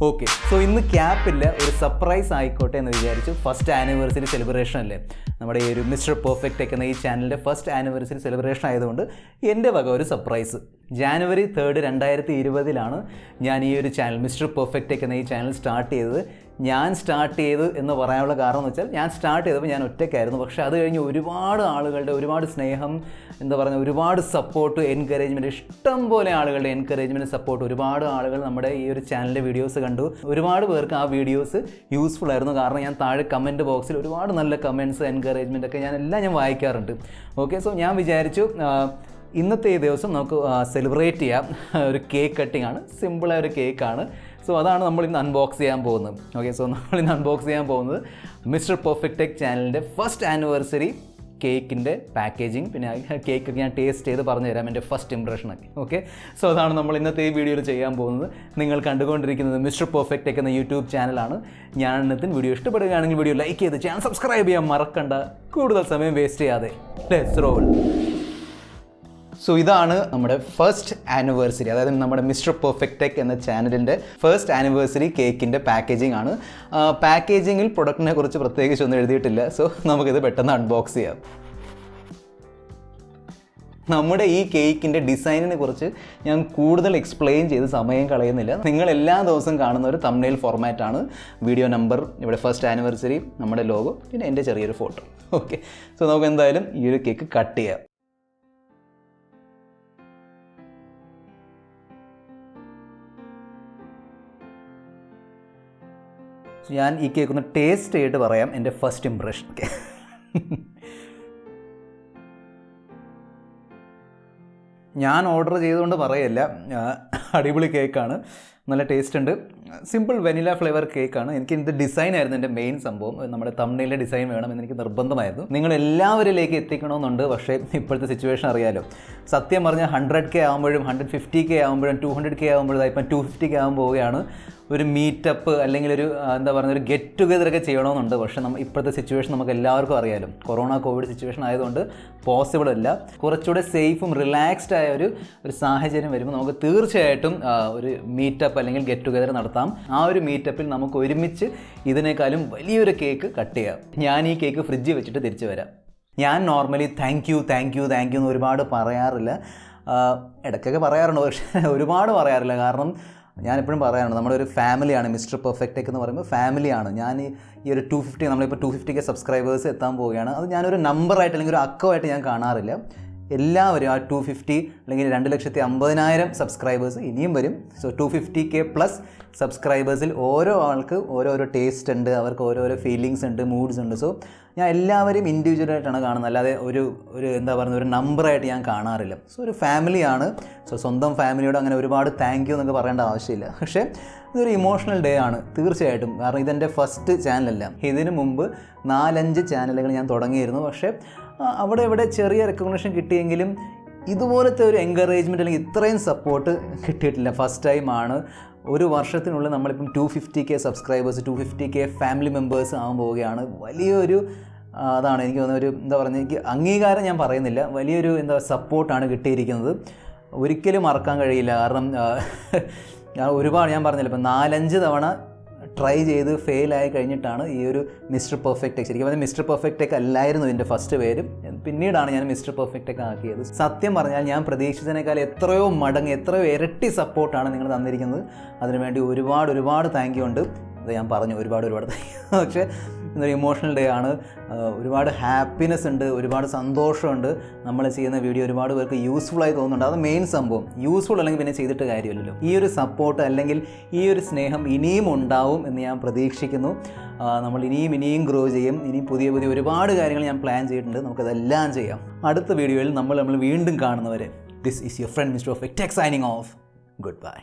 Okay, so ഇന്ന് ക്യാപ്പില്ല, ഒരു surprise ആയിക്കോട്ടെ എന്ന് വിചാരിച്ചു. ഫസ്റ്റ് ആനിവേഴ്സറി സെലിബ്രേഷൻ അല്ലേ നമ്മുടെ ഈ ഒരു മിസ്റ്റർ പെർഫെക്റ്റ് ടെക് എന്ന ഈ ചാനലിൻ്റെ ഫസ്റ്റ് ആനിവേഴ്സറി സെലിബ്രേഷൻ ആയതുകൊണ്ട് എൻ്റെ വക ഒരു സർപ്രൈസ്. ജാനുവരി 3, 2020 ഞാൻ ഈ ഒരു ചാനൽ മിസ്റ്റർ പെർഫെക്റ്റ് ടെക് എന്ന ഈ ചാനൽ സ്റ്റാർട്ട് ചെയ്തത്. ഞാൻ സ്റ്റാർട്ട് ചെയ്തു എന്ന് പറയാനുള്ള കാരണം എന്ന് വെച്ചാൽ ഞാൻ സ്റ്റാർട്ട് ചെയ്തപ്പോൾ ഞാൻ ഒറ്റയ്ക്കായിരുന്നു. പക്ഷേ അത് കഴിഞ്ഞ് ഒരുപാട് ആളുകളുടെ ഒരുപാട് സ്നേഹം, എന്താ പറയുക, ഒരുപാട് സപ്പോർട്ട്, എൻകറേജ്മെൻറ്റ്, ഇഷ്ടം പോലെ ആളുകളുടെ എൻകറേജ്മെൻറ്റ്, സപ്പോർട്ട്. ഒരുപാട് ആളുകൾ നമ്മുടെ ഈ ഒരു ചാനലിൻ്റെ വീഡിയോസ് കണ്ടു. ഒരുപാട് പേർക്ക് ആ വീഡിയോസ് യൂസ്ഫുൾ ആയിരുന്നു. കാരണം ഞാൻ താഴെ കമൻറ്റ് ബോക്സിൽ ഒരുപാട് നല്ല കമൻറ്റ്സ്, എൻകറേജ്മെൻ്റ് ഒക്കെ എല്ലാം വായിക്കാറുണ്ട്. ഓക്കെ, സോ ഞാൻ വിചാരിച്ചു ഇന്നത്തെ ഈ ദിവസം നമുക്ക് സെലിബ്രേറ്റ് ചെയ്യാം. ഒരു കേക്ക് കട്ടിംഗ് ആണ്, സിമ്പിളായ ഒരു കേക്കാണ്. സോ അതാണ് നമ്മൾ ഇന്ന് അൺബോക്സ് ചെയ്യാൻ പോകുന്നത്. ഓക്കെ, സോ നമ്മൾ ഇന്ന് അൺബോക്സ് ചെയ്യാൻ പോകുന്നത് മിസ്റ്റർ പെർഫെക്റ്റ് ടെക് ചാനലിൻ്റെ ഫസ്റ്റ് ആനിവേഴ്സറി കേക്കിൻ്റെ പാക്കേജിങ്, പിന്നെ കേക്കൊക്കെ ഞാൻ ടേസ്റ്റ് ചെയ്ത് പറഞ്ഞു തരാം, എൻ്റെ ഫസ്റ്റ് ഇംപ്രഷനൊക്കെ. ഓക്കെ, സോ അതാണ് നമ്മൾ ഇന്നത്തെ ഈ വീഡിയോയിൽ ചെയ്യാൻ പോകുന്നത്. നിങ്ങൾ കണ്ടുകൊണ്ടിരിക്കുന്നത് മിസ്റ്റർ പെർഫെക്റ്റ് ടെക് എന്ന യൂട്യൂബ് ചാനലാണ്. ഞാൻ ഇന്നത്തെ വീഡിയോ ഇഷ്ടപ്പെടുകയാണെങ്കിൽ വീഡിയോ ലൈക്ക് ചെയ്ത് ചാനൽ സബ്സ്ക്രൈബ് ചെയ്യാൻ മറക്കണ്ട. കൂടുതൽ സമയം വേസ്റ്റ് ചെയ്യാതെ ലെറ്റ്സ് റോൾ. സോ ഇതാണ് നമ്മുടെ ഫസ്റ്റ് ആനിവേഴ്സറി, അതായത് നമ്മുടെ മിസ്റ്റർ പെർഫെക്റ്റ് ടെക് എന്ന ചാനലിൻ്റെ ഫസ്റ്റ് ആനിവേഴ്സറി കേക്കിൻ്റെ പാക്കേജിംഗ് ആണ്. പാക്കേജിങ്ങിൽ പ്രൊഡക്റ്റിനെ കുറിച്ച് പ്രത്യേകിച്ച് ഒന്നും എഴുതിയിട്ടില്ല. സോ നമുക്കിത് പെട്ടെന്ന് അൺബോക്സ് ചെയ്യാം. നമ്മുടെ ഈ കേക്കിൻ്റെ ഡിസൈനിനെ കുറിച്ച് ഞാൻ കൂടുതൽ എക്സ്പ്ലെയിൻ ചെയ്ത് സമയം കളയുന്നില്ല. നിങ്ങൾ എല്ലാ ദിവസവും കാണുന്ന ഒരു തംബ്നെയിൽ ഫോർമാറ്റാണ്. വീഡിയോ നമ്പർ, ഇവിടെ ഫസ്റ്റ് ആനിവേഴ്സറി, നമ്മുടെ ലോഗോ, പിന്നെ എൻ്റെ ചെറിയൊരു ഫോട്ടോ. ഓക്കെ, സോ നമുക്ക് എന്തായാലും ഈ ഒരു കേക്ക് കട്ട് ചെയ്യാം. ഞാൻ ഈ കേക്ക് ഒന്ന് ടേസ്റ്റ് ചെയ്തിട്ട് പറയാം എൻ്റെ ഫസ്റ്റ് ഇംപ്രഷൻ. ഓക്കെ, ഞാൻ ഓർഡർ ചെയ്തുകൊണ്ട് പറയല്ല, അടിപൊളി കേക്കാണ്, നല്ല ടേസ്റ്റ് ഉണ്ട്. സിമ്പിൾ വെനില ഫ്ലേവർ കേക്കാണ്. എനിക്ക് ഇതിൻ്റെ ഡിസൈനായിരുന്നു എൻ്റെ മെയിൻ സംഭവം. നമ്മുടെ തംബ്നെയിലിൻ്റെ ഡിസൈൻ വേണമെന്ന് എനിക്ക് നിർബന്ധമായിരുന്നു. നിങ്ങൾ എല്ലാവരിലേക്ക് എത്തിക്കണമെന്നുണ്ട്. പക്ഷേ ഇപ്പോഴത്തെ സിറ്റുവേഷൻ അറിയാലോ. സത്യം പറഞ്ഞാൽ 100K ആകുമ്പോഴും 150K ആകുമ്പോഴും 200K ആകുമ്പോഴും ഇപ്പം 250K ആകുമ്പോൾ പോവുകയാണ്. ഒരു മീറ്റപ്പ് അല്ലെങ്കിൽ ഒരു എന്താ പറയുക, ഒരു ഗെറ്റ് ടുഗെദറൊക്കെ ചെയ്യണമെന്നുണ്ട്. പക്ഷേ ഇപ്പോഴത്തെ സിറ്റുവേഷൻ നമുക്ക് എല്ലാവർക്കും അറിയാലോ. കോവിഡ് സിറ്റുവേഷൻ ആയതുകൊണ്ട് പോസിബിൾ അല്ല. കുറച്ചുകൂടെ സേഫും റിലാക്സ്ഡ് ആയ ഒരു സാഹചര്യം വരുമ്പോൾ നമുക്ക് തീർച്ചയായിട്ടും ഒരു മീറ്റപ്പ് അല്ലെങ്കിൽ ഗെറ്റ് ടുഗെദർ നടത്താം. ആ ഒരു മീറ്റപ്പിൽ നമുക്ക് ഒരുമിച്ച് ഇതിനേക്കാളും വലിയൊരു കേക്ക് കട്ട് ചെയ്യാം. ഞാൻ ഈ കേക്ക് ഫ്രിഡ്ജിൽ വെച്ചിട്ട് തിരിച്ചു വരാം. ഞാൻ നോർമലി താങ്ക് യു എന്ന് ഒരുപാട് പറയാറില്ല. ഇടയ്ക്കൊക്കെ പറയാറുണ്ട്, പക്ഷേ ഒരുപാട് പറയാറില്ല. കാരണം ഞാനെപ്പോഴും പറയാറുണ്ട്, നമ്മുടെ ഒരു ഫാമിലിയാണ് മിസ്റ്റർ പെർഫെക്റ്റ് ടെക് എന്ന് പറയുമ്പോൾ ഫാമിലിയാണ്. ഞാൻ ഈ ഒരു 250, നമ്മളിപ്പോൾ 250K സബ്സ്ക്രൈബേഴ്സ് എത്താൻ പോവുകയാണ്. അത് ഞാനൊരു നമ്പറായിട്ട് അല്ലെങ്കിൽ ഒരു അക്കമായിട്ട് ഞാൻ കാണാറില്ല. എല്ലാവരും ആ 250 അല്ലെങ്കിൽ 2,50,000 സബ്സ്ക്രൈബേഴ്സ് ഇനിയും വരും. സോ 250K പ്ലസ് സബ്സ്ക്രൈബേഴ്സിൽ ഓരോ ആൾക്ക് ഓരോരോ ടേസ്റ്റ് ഉണ്ട്, അവർക്ക് ഓരോരോ ഫീലിങ്സ് ഉണ്ട്, മൂഡ്സ് ഉണ്ട്. സോ ഞാൻ എല്ലാവരെയും ഇൻഡിവിജ്വലായിട്ടാണ് കാണുന്നത്, അല്ലാതെ ഒരു എന്താ പറയുക, ഒരു നമ്പറായിട്ട് ഞാൻ കാണാറില്ല. സോ ഒരു ഫാമിലിയാണ്. സോ സ്വന്തം ഫാമിലിയോട് അങ്ങനെ ഒരുപാട് താങ്ക് യു എന്നൊക്കെ പറയേണ്ട ആവശ്യമില്ല. പക്ഷേ ഇതൊരു ഇമോഷണൽ ഡേ ആണ് തീർച്ചയായിട്ടും. കാരണം ഇതെൻ്റെ ഫസ്റ്റ് ചാനലല്ല. ഇതിനു മുമ്പ് 4-5 ചാനലുകൾ ഞാൻ തുടങ്ങിയിരുന്നു. പക്ഷേ അവിടെ ഇവിടെ ചെറിയ റെക്കഗ്നേഷൻ കിട്ടിയെങ്കിലും ഇതുപോലത്തെ ഒരു എൻകറേജ്മെൻറ്റ് അല്ലെങ്കിൽ ഇത്രയും സപ്പോർട്ട് കിട്ടിയിട്ടില്ല. ഫസ്റ്റ് ടൈമാണ്. ഒരു വർഷത്തിനുള്ളിൽ നമ്മളിപ്പം 250K subscribers, 250K family members ആകാൻ പോവുകയാണ്. വലിയൊരു അതാണ് എനിക്ക് തോന്നുന്ന ഒരു എന്താ പറയുക, എനിക്ക് അംഗീകാരം ഞാൻ പറയുന്നില്ല, വലിയൊരു സപ്പോർട്ടാണ് കിട്ടിയിരിക്കുന്നത്. ഒരിക്കലും മറക്കാൻ കഴിയില്ല. കാരണം ഞാൻ പറഞ്ഞില്ല, ഇപ്പം 4-5 തവണ ട്രൈ ചെയ്ത് ഫെയിലായി കഴിഞ്ഞിട്ടാണ് ഈ ഒരു മിസ്റ്റർ പെർഫെക്റ്റ് ടെക്. ശരിക്കും പറഞ്ഞാൽ മിസ്റ്റർ പെർഫെക്റ്റ് ടെക് അല്ലായിരുന്നു ഇതിൻ്റെ ഫസ്റ്റ് പേരും. പിന്നീടാണ് ഞാൻ മിസ്റ്റർ പെർഫെക്റ്റ് ടെക് ആക്കിയത്. സത്യം പറഞ്ഞാൽ ഞാൻ പ്രതീക്ഷിച്ചതിനേക്കാൾ എത്രയോ മടങ്ങ്, എത്രയോ ഇരട്ടി സപ്പോർട്ടാണ് നിങ്ങൾ തന്നിരിക്കുന്നത്. അതിനുവേണ്ടി ഒരുപാട് താങ്ക് യു ഉണ്ട്. അത് ഞാൻ പറഞ്ഞു, ഒരുപാട് താങ്ക് യു. പക്ഷേ ഇന്നൊരു ഇമോഷണൽ ഡേ ആണ്. ഒരുപാട് ഹാപ്പിനെസ് ഉണ്ട്, ഒരുപാട് സന്തോഷമുണ്ട്. നമ്മൾ ചെയ്യുന്ന വീഡിയോ ഒരുപാട് പേർക്ക് യൂസ്ഫുള്ളായി തോന്നുന്നുണ്ട്. അത് മെയിൻ സംഭവം. യൂസ്ഫുൾ അല്ലെങ്കിൽ പിന്നെ ചെയ്തിട്ട് കാര്യമില്ലല്ലോ. ഈ ഒരു സപ്പോർട്ട് അല്ലെങ്കിൽ ഈ ഒരു സ്നേഹം ഇനിയും ഉണ്ടാവും എന്ന് ഞാൻ പ്രതീക്ഷിക്കുന്നു. നമ്മൾ ഇനിയും ഗ്രോ ചെയ്യും. ഇനിയും പുതിയ ഒരുപാട് കാര്യങ്ങൾ ഞാൻ പ്ലാൻ ചെയ്തിട്ടുണ്ട്. നമുക്കതെല്ലാം ചെയ്യാം. അടുത്ത വീഡിയോയിൽ നമ്മൾ വീണ്ടും കാണുന്നവരെ, this is your friend mister perfect tech signing off. Good bye.